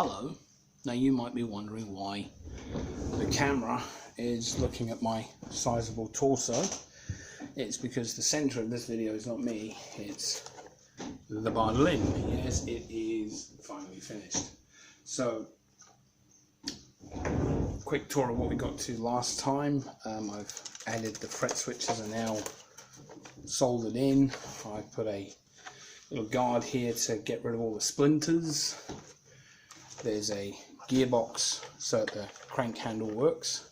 Hello. Now you might be wondering why the camera is looking at my sizable torso. It's because the center of this video is not me, it's the Bardolin. Yes, it is finally finished. So, quick tour of what we got to last time. I've added the fret switches, are now soldered in. I've put a little guard here to get rid of all the splinters. There's a gearbox so that the crank handle works.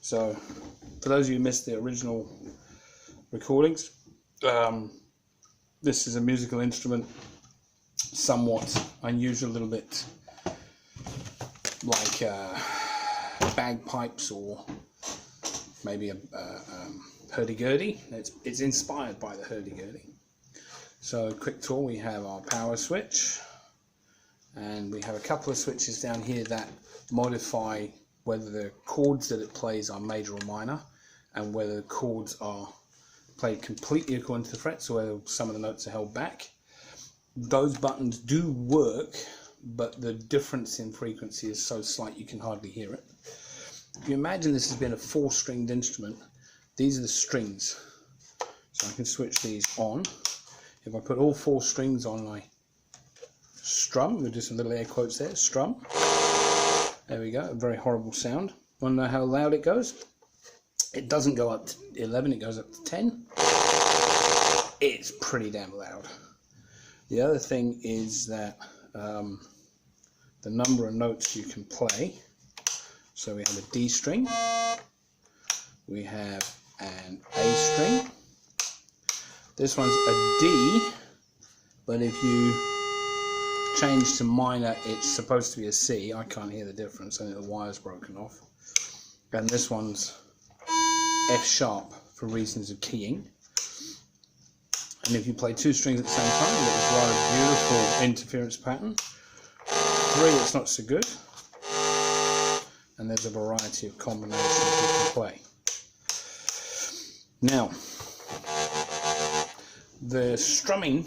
So for those of you who missed the original recordings, this is a musical instrument, somewhat unusual, a little bit like bagpipes or maybe a Hurdy Gurdy. It's inspired by the Hurdy Gurdy. So quick tour, we have our power switch, and we have a couple of switches down here that modify whether the chords that it plays are major or minor, and whether the chords are played completely according to the frets or whether some of the notes are held back. Those buttons do work, but the difference in frequency is so slight you can hardly hear it. If you imagine this has been a 4-stringed instrument, these are the strings. So I can switch these on. If I put all 4 strings on, I strum. We'll do some little air quotes there. Strum. There we go. A very horrible sound. Want to know how loud it goes? It doesn't go up to 11. It goes up to 10. It's pretty damn loud. The other thing is that the number of notes you can play. So we have a D string. We have an A string. This one's a D, but if you change to minor, it's supposed to be a C. I can't hear the difference. I think the wire's broken off. And this one's F sharp for reasons of keying. And if you play 2 strings at the same time, you get this rather beautiful interference pattern. 3, it's not so good. And there's a variety of combinations you can play. Now, the strumming,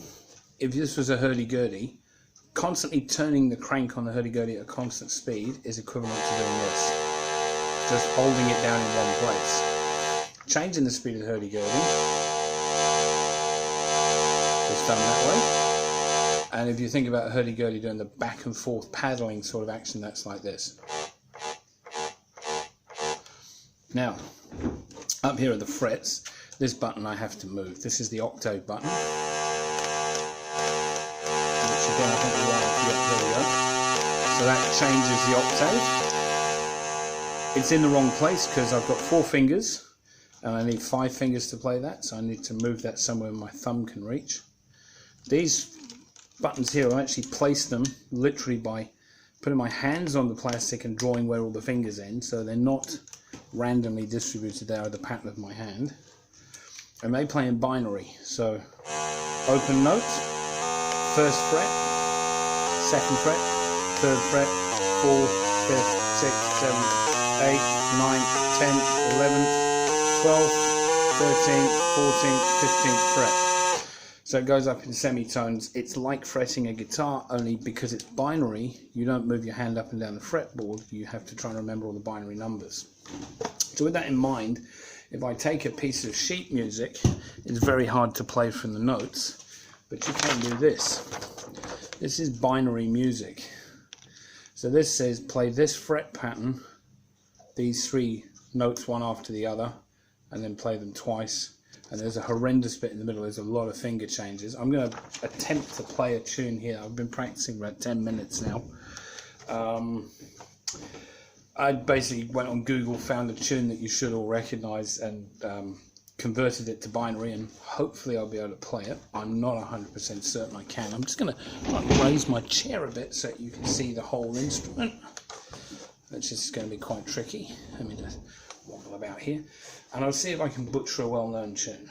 if this was a hurdy-gurdy, constantly turning the crank on the hurdy-gurdy at a constant speed is equivalent to doing this. Just holding it down in one place. Changing the speed of the hurdy-gurdy is done that way. And if you think about a hurdy-gurdy doing the back and forth paddling sort of action, that's like this. Now, up here are the frets. This button I have to move. This is the octave button. Which again, I think there we go. So that changes the octave. It's in the wrong place because I've got 4 fingers and I need 5 fingers to play that, so I need to move that somewhere my thumb can reach. These buttons here, I actually place them literally by putting my hands on the plastic and drawing where all the fingers end, so they're not randomly distributed. They are the pattern of my hand. And they play in binary, so open note, 1st fret, 2nd fret, 3rd fret, 4th, 5th, 6th, 7th, 8th, 9th, 10th, 11th, 12th, 13th, 14th, 15th fret. So it goes up in semitones. It's like fretting a guitar, only because it's binary, you don't move your hand up and down the fretboard, you have to try and remember all the binary numbers. So with that in mind, if I take a piece of sheet music, it's very hard to play from the notes, but you can do this. This is binary music. So this says play this fret pattern, these 3 notes one after the other, and then play them twice. And there's a horrendous bit in the middle, there's a lot of finger changes. I'm going to attempt to play a tune here. I've been practicing about 10 minutes now. I basically went on Google, found a tune that you should all recognise, and converted it to binary, and hopefully I'll be able to play it. I'm not 100% certain I can. I'm just going to raise my chair a bit so you can see the whole instrument, which is going to be quite tricky. Let me just wobble about here, and I'll see if I can butcher a well-known tune.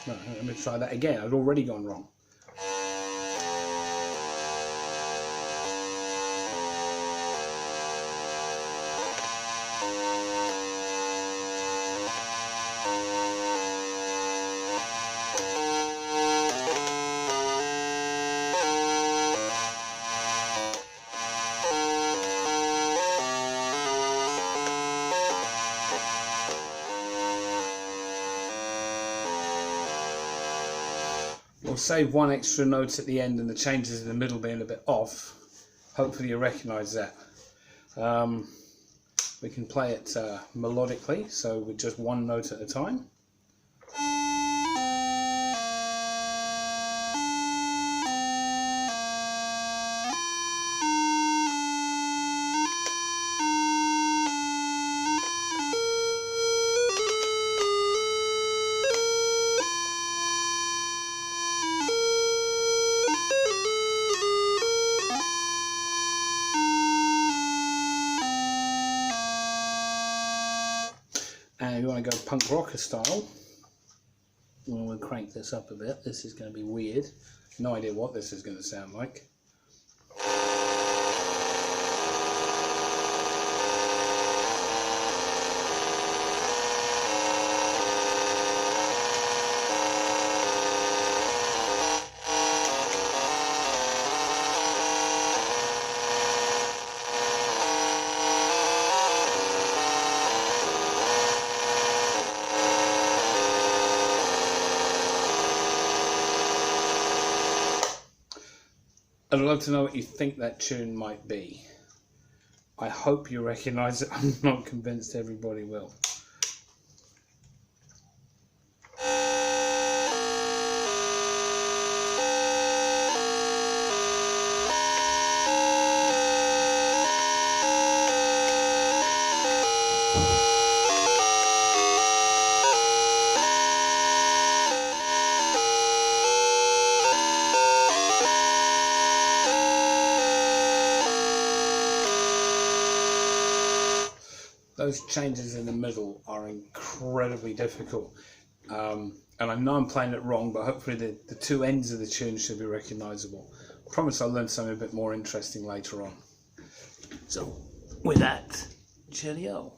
No, let me try that again. I'd already gone wrong. We'll save one extra note at the end and the changes in the middle being a bit off. Hopefully you recognise that. We can play it melodically, so with just one note at a time. And if you want to go punk rocker style, we'll crank this up a bit. This is going to be weird. No idea what this is going to sound like. I'd love to know what you think that tune might be. I hope you recognise it. I'm not convinced everybody will. Those changes in the middle are incredibly difficult, and I know I'm playing it wrong, but hopefully the two ends of the tune should be recognisable. I promise I'll learn something a bit more interesting later on. So with that, cheerio.